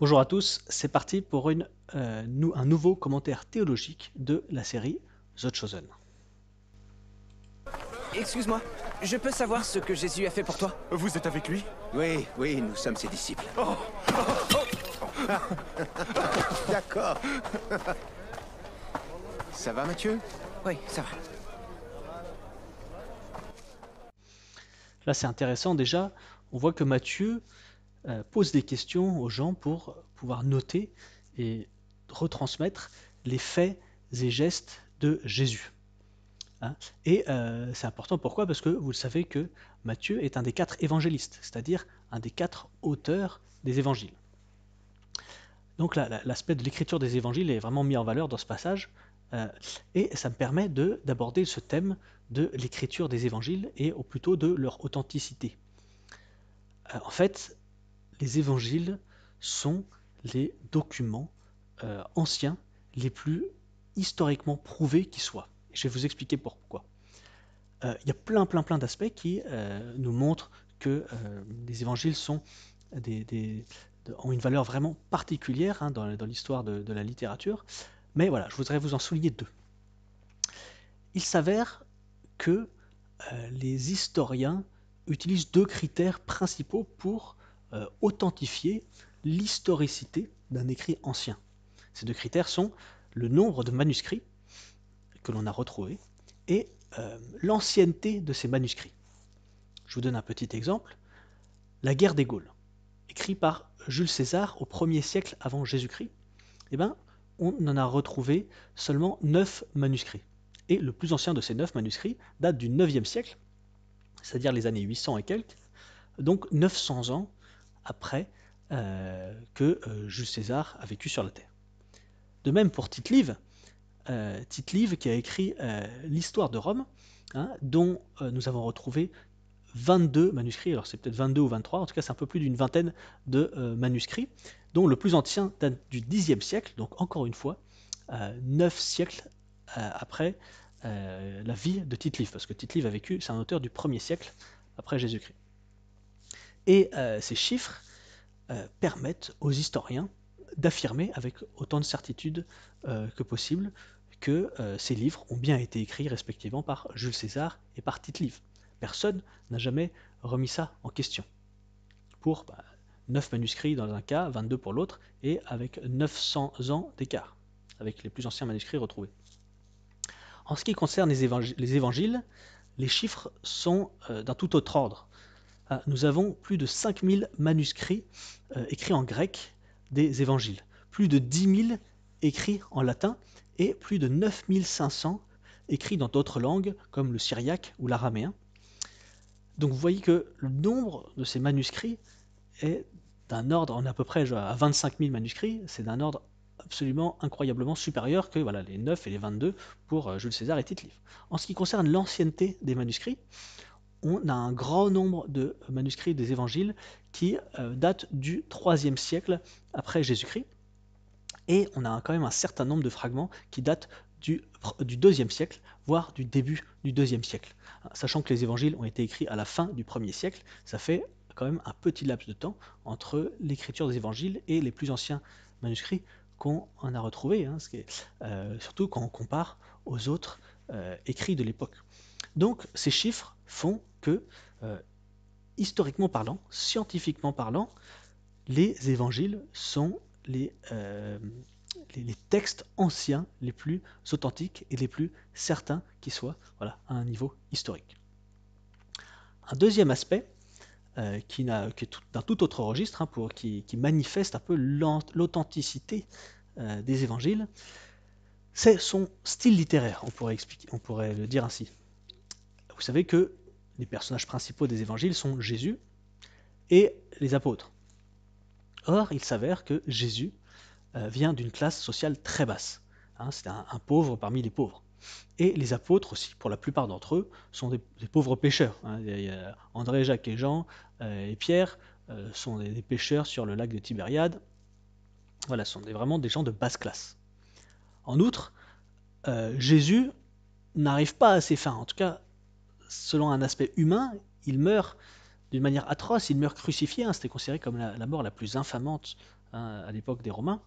Bonjour à tous, c'est parti pour un nouveau commentaire théologique de la série The Chosen. Excuse-moi, je peux savoir ce que Jésus a fait pour toi? Vous êtes avec lui? Oui, oui, nous sommes ses disciples. D'accord. Ça va, Mathieu? Oui, ça va. Là c'est intéressant déjà, on voit que Matthieu pose des questions aux gens pour pouvoir noter et retransmettre les faits et gestes de Jésus. Hein. Et c'est important, pourquoi? Parce que vous le savez que Matthieu est un des 4 évangélistes, c'est-à-dire un des 4 auteurs des évangiles. Donc l'aspect de l'écriture des évangiles est vraiment mis en valeur dans ce passage, et ça me permet d'aborder ce thème de l'écriture des évangiles et ou plutôt de leur authenticité. En fait, les évangiles sont les documents anciens les plus historiquement prouvés qui soient. Je vais vous expliquer pourquoi. Il y a plein d'aspects qui nous montrent que les évangiles ont une valeur vraiment particulière, hein, dans l'histoire de la littérature. Mais voilà, je voudrais vous en souligner 2. Il s'avère que les historiens utilisent 2 critères principaux pour authentifier l'historicité d'un écrit ancien. Ces 2 critères sont le nombre de manuscrits que l'on a retrouvés et l'ancienneté de ces manuscrits. Je vous donne un petit exemple. La guerre des Gaules, écrit par Jules César au 1er siècle avant Jésus-Christ, eh ben, on en a retrouvé seulement 9 manuscrits. Et le plus ancien de ces 9 manuscrits date du 9e siècle, c'est-à-dire les années 800 et quelques, donc 900 ans après que Jules César a vécu sur la Terre. De même pour Tite-Live, qui a écrit l'histoire de Rome, hein, dont nous avons retrouvé 22 manuscrits, alors c'est peut-être 22 ou 23, en tout cas c'est un peu plus d'une vingtaine de manuscrits, dont le plus ancien date du Xe siècle, donc encore une fois, 9 siècles après la vie de Tite-Live, parce que Tite-Live a vécu, c'est un auteur du 1er siècle après Jésus-Christ. Et ces chiffres permettent aux historiens d'affirmer avec autant de certitude que possible que ces livres ont bien été écrits respectivement par Jules César et par Tite-Live. Personne n'a jamais remis ça en question. Pour 9 manuscrits dans un cas, 22 pour l'autre, et avec 900 ans d'écart, avec les plus anciens manuscrits retrouvés. En ce qui concerne les évangiles, les chiffres sont d'un tout autre ordre. Nous avons plus de 5000 manuscrits écrits en grec des évangiles, plus de 10 000 écrits en latin et plus de 9500 écrits dans d'autres langues comme le syriaque ou l'araméen. Donc vous voyez que le nombre de ces manuscrits est d'un ordre, on est à peu près à 25 000 manuscrits, c'est d'un ordre absolument incroyablement supérieur que voilà, les 9 et les 22 pour Jules César et Tite-Live. En ce qui concerne l'ancienneté des manuscrits, on a un grand nombre de manuscrits des évangiles qui datent du 3e siècle après Jésus-Christ, et on a quand même un certain nombre de fragments qui datent du 2e siècle, voire du début du 2e siècle. Sachant que les évangiles ont été écrits à la fin du 1er siècle, ça fait quand même un petit laps de temps entre l'écriture des évangiles et les plus anciens manuscrits qu'on en a retrouvés, hein, surtout quand on compare aux autres écrits de l'époque. Donc ces chiffres font que, historiquement parlant, scientifiquement parlant, les évangiles sont les textes anciens les plus authentiques et les plus certains qui soient, voilà, à un niveau historique. Un deuxième aspect qui est d'un tout autre registre, hein, qui manifeste un peu l'authenticité des évangiles, c'est son style littéraire, on pourrait le dire ainsi. Vous savez que les personnages principaux des évangiles sont Jésus et les apôtres. Or, il s'avère que Jésus vient d'une classe sociale très basse. Hein, c'est un pauvre parmi les pauvres. Et les apôtres aussi, pour la plupart d'entre eux, sont des pauvres pêcheurs. Hein. Il y a André, Jacques et Jean et Pierre sont des pêcheurs sur le lac de Tibériade. Voilà, ce sont vraiment des gens de basse classe. En outre, Jésus n'arrive pas à ses fins. En tout cas, selon un aspect humain, il meurt d'une manière atroce. Il meurt crucifié, hein, c'était considéré comme la mort la plus infamante, hein, à l'époque des Romains.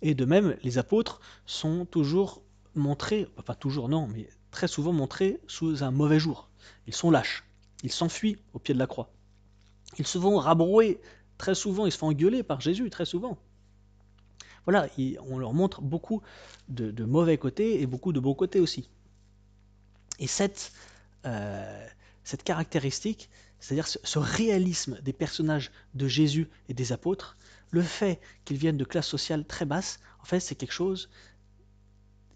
Et de même, les apôtres sont toujours montrés, pas toujours non, mais très souvent montrés sous un mauvais jour. Ils sont lâches, ils s'enfuient au pied de la croix. Ils se font rabrouer très souvent, ils se font engueuler par Jésus très souvent. Voilà, on leur montre beaucoup de mauvais côtés et beaucoup de bons côtés aussi. Et cette caractéristique, c'est-à-dire ce réalisme des personnages de Jésus et des apôtres, le fait qu'ils viennent de classes sociales très basses, en fait, c'est quelque chose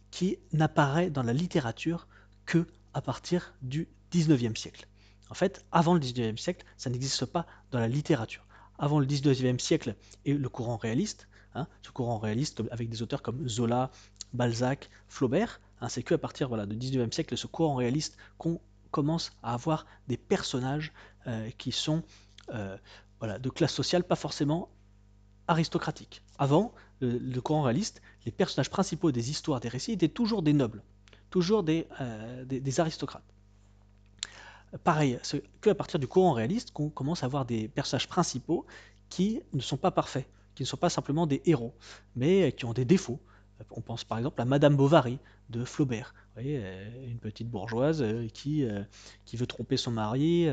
qui n'apparaît dans la littérature que à partir du 19e siècle. En fait, avant le 19e siècle, ça n'existe pas dans la littérature. Avant le 19e siècle et le courant réaliste, hein, ce courant réaliste avec des auteurs comme Zola, Balzac, Flaubert, hein, c'est qu'à partir du 19e siècle, ce courant réaliste, qu'on commence à avoir des personnages qui sont de classe sociale pas forcément aristocratique. Avant, le courant réaliste, les personnages principaux des histoires, des récits étaient toujours des nobles, toujours des aristocrates. Pareil, c'est qu'à partir du courant réaliste qu'on commence à avoir des personnages principaux qui ne sont pas parfaits, qui ne sont pas simplement des héros, mais qui ont des défauts. On pense par exemple à Madame Bovary de Flaubert. Vous voyez, une petite bourgeoise qui veut tromper son mari.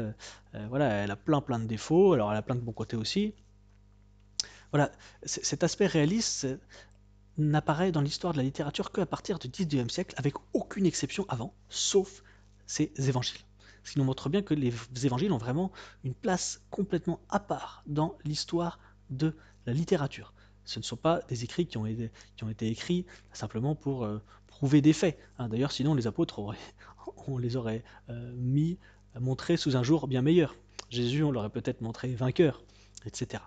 Voilà, elle a plein de défauts, alors elle a plein de bons côtés aussi. Voilà, cet aspect réaliste n'apparaît dans l'histoire de la littérature qu'à partir du XIXe siècle, avec aucune exception avant, sauf ces évangiles. Ce qui nous montre bien que les évangiles ont vraiment une place complètement à part dans l'histoire de la littérature. Ce ne sont pas des écrits qui ont été écrits simplement pour prouver des faits, hein. D'ailleurs, sinon les apôtres, on les aurait montrés sous un jour bien meilleur. Jésus, on l'aurait peut-être montré vainqueur, etc.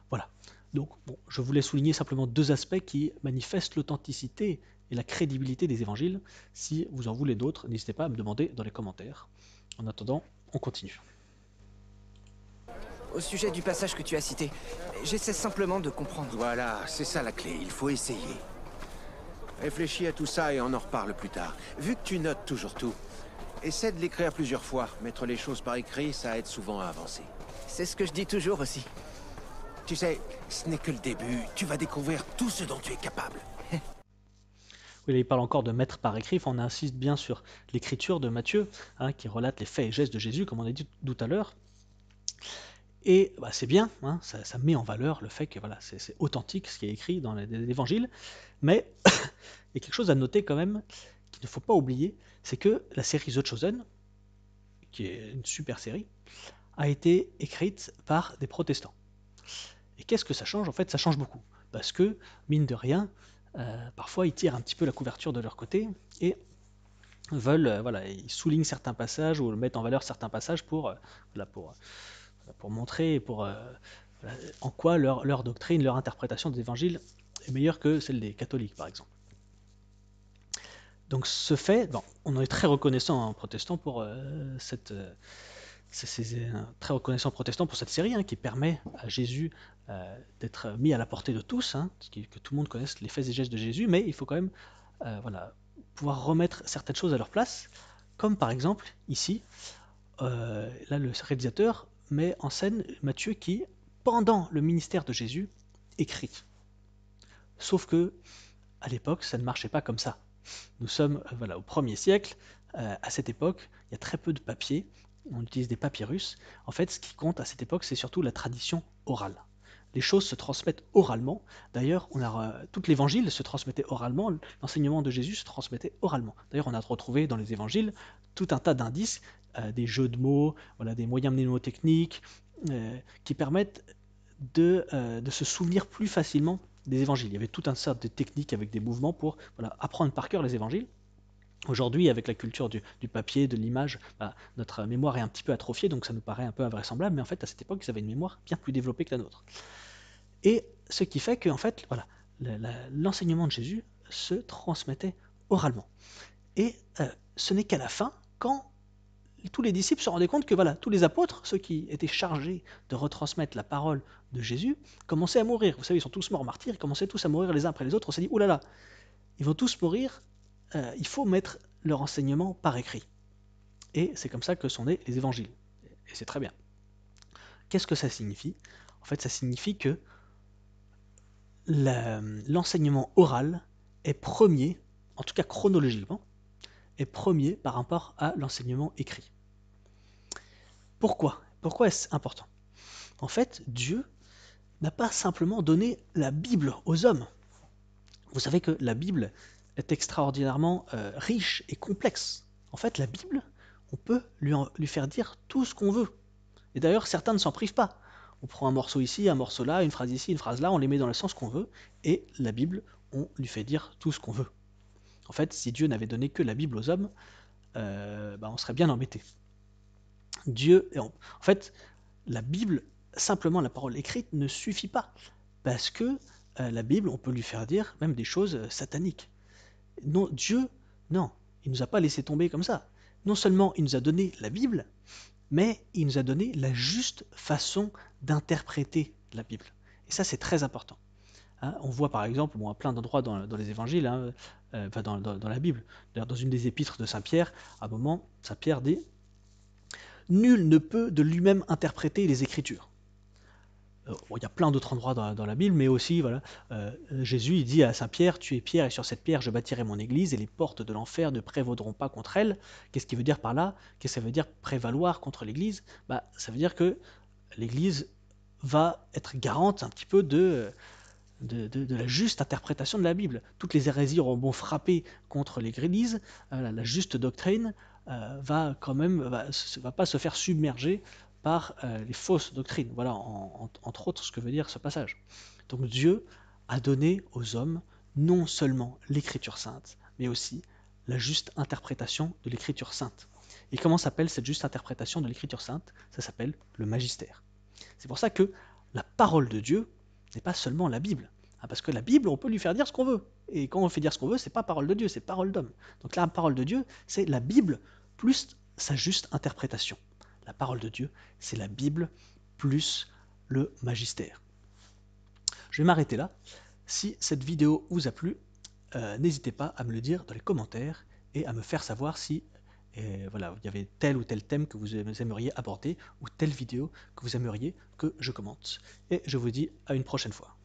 Voilà. Donc, bon, je voulais souligner simplement deux aspects qui manifestent l'authenticité et la crédibilité des évangiles. Si vous en voulez d'autres, n'hésitez pas à me demander dans les commentaires. En attendant, on continue. Au sujet du passage que tu as cité, j'essaie simplement de comprendre. Voilà, c'est ça la clé, il faut essayer. Réfléchis à tout ça et on en reparle plus tard. Vu que tu notes toujours tout, essaie de l'écrire plusieurs fois. Mettre les choses par écrit, ça aide souvent à avancer. C'est ce que je dis toujours aussi. Tu sais, ce n'est que le début. Tu vas découvrir tout ce dont tu es capable. Oui, là, il parle encore de mettre par écrit. Enfin, on insiste bien sur l'écriture de Matthieu, hein, qui relate les faits et gestes de Jésus, comme on a dit tout à l'heure. Et c'est bien, hein, ça met en valeur le fait que voilà, c'est authentique ce qui est écrit dans l'Évangile. Mais il y a quelque chose à noter quand même qu'il ne faut pas oublier, c'est que la série The Chosen, qui est une super série, a été écrite par des protestants. Et qu'est-ce que ça change? En fait, ça change beaucoup. Parce que, mine de rien, parfois ils tirent un petit peu la couverture de leur côté et veulent, ils soulignent certains passages ou mettent en valeur certains passages pour montrer en quoi leur doctrine, leur interprétation des évangiles est meilleure que celle des catholiques, par exemple. Donc ce fait, on en est très reconnaissant en protestant pour très reconnaissant protestant pour cette série, hein, qui permet à Jésus d'être mis à la portée de tous, hein, que tout le monde connaisse les faits et gestes de Jésus, mais il faut quand même pouvoir remettre certaines choses à leur place, comme par exemple ici, là le réalisateur met en scène Matthieu qui, pendant le ministère de Jésus, écrit. Sauf que à l'époque, ça ne marchait pas comme ça. Nous sommes au 1er siècle. À cette époque, il y a très peu de papier. On utilise des papyrus. En fait, ce qui compte à cette époque, c'est surtout la tradition orale. Les choses se transmettent oralement. D'ailleurs, tout l'évangile se transmettait oralement. L'enseignement de Jésus se transmettait oralement. D'ailleurs, on a retrouvé dans les évangiles tout un tas d'indices, des jeux de mots, des moyens mnémotechniques qui permettent de se souvenir plus facilement des évangiles. Il y avait tout un tas de techniques avec des mouvements pour apprendre par cœur les évangiles. Aujourd'hui, avec la culture du papier, de l'image, notre mémoire est un petit peu atrophiée, donc ça nous paraît un peu invraisemblable, mais en fait, à cette époque, ils avaient une mémoire bien plus développée que la nôtre. Et ce qui fait que, en fait, l'enseignement de Jésus se transmettait oralement. Et ce n'est qu'à la fin, quand tous les disciples se rendaient compte que tous les apôtres, ceux qui étaient chargés de retransmettre la parole de Jésus, commençaient à mourir. Vous savez, ils sont tous morts martyrs, ils commençaient tous à mourir les uns après les autres. On s'est dit, oulala, ils vont tous mourir, il faut mettre leur enseignement par écrit. Et c'est comme ça que sont nés les évangiles. Et c'est très bien. Qu'est-ce que ça signifie? En fait, ça signifie que l'enseignement oral est premier, en tout cas chronologiquement, est premier par rapport à l'enseignement écrit. Pourquoi? Pourquoi est-ce important? En fait, Dieu n'a pas simplement donné la Bible aux hommes. Vous savez que la Bible est extraordinairement riche et complexe. En fait, la Bible, on peut lui faire dire tout ce qu'on veut. Et d'ailleurs, certains ne s'en privent pas. On prend un morceau ici, un morceau là, une phrase ici, une phrase là, on les met dans le sens qu'on veut, et la Bible, on lui fait dire tout ce qu'on veut. En fait, si Dieu n'avait donné que la Bible aux hommes, on serait bien embêté. En fait, la Bible, simplement la parole écrite, ne suffit pas. Parce que la Bible, on peut lui faire dire même des choses sataniques. Non, Dieu, non, il ne nous a pas laissé tomber comme ça. Non seulement il nous a donné la Bible, mais il nous a donné la juste façon d'interpréter la Bible. Et ça, c'est très important. Hein, on voit par exemple, à plein d'endroits dans les évangiles, dans la Bible, d'ailleurs dans une des épîtres de Saint Pierre, à un moment, Saint Pierre dit « Nul ne peut de lui-même interpréter les Écritures ». Il y a plein d'autres endroits dans la Bible, mais aussi, voilà, Jésus il dit à Saint Pierre, tu es Pierre et sur cette pierre je bâtirai mon église et les portes de l'enfer ne prévaudront pas contre elle. Qu'est-ce qu'il veut dire par là? Qu'est-ce que ça veut dire prévaloir contre l'église? Ça veut dire que l'église va être garante un petit peu de la juste interprétation de la Bible. Toutes les hérésies auront beau frapper contre l'église, la juste doctrine va pas se faire submerger par les fausses doctrines. Voilà, entre autres, ce que veut dire ce passage. Donc Dieu a donné aux hommes non seulement l'Écriture sainte, mais aussi la juste interprétation de l'Écriture sainte. Et comment s'appelle cette juste interprétation de l'Écriture sainte? Ça s'appelle le magistère. C'est pour ça que la parole de Dieu n'est pas seulement la Bible. Parce que la Bible, on peut lui faire dire ce qu'on veut. Et quand on fait dire ce qu'on veut, c'est pas parole de Dieu, c'est parole d'homme. Donc la parole de Dieu, c'est la Bible plus sa juste interprétation. La parole de Dieu, c'est la Bible plus le magistère. Je vais m'arrêter là. Si cette vidéo vous a plu, n'hésitez pas à me le dire dans les commentaires et à me faire savoir si voilà, il y avait tel ou tel thème que vous aimeriez aborder ou telle vidéo que vous aimeriez que je commente. Et je vous dis à une prochaine fois.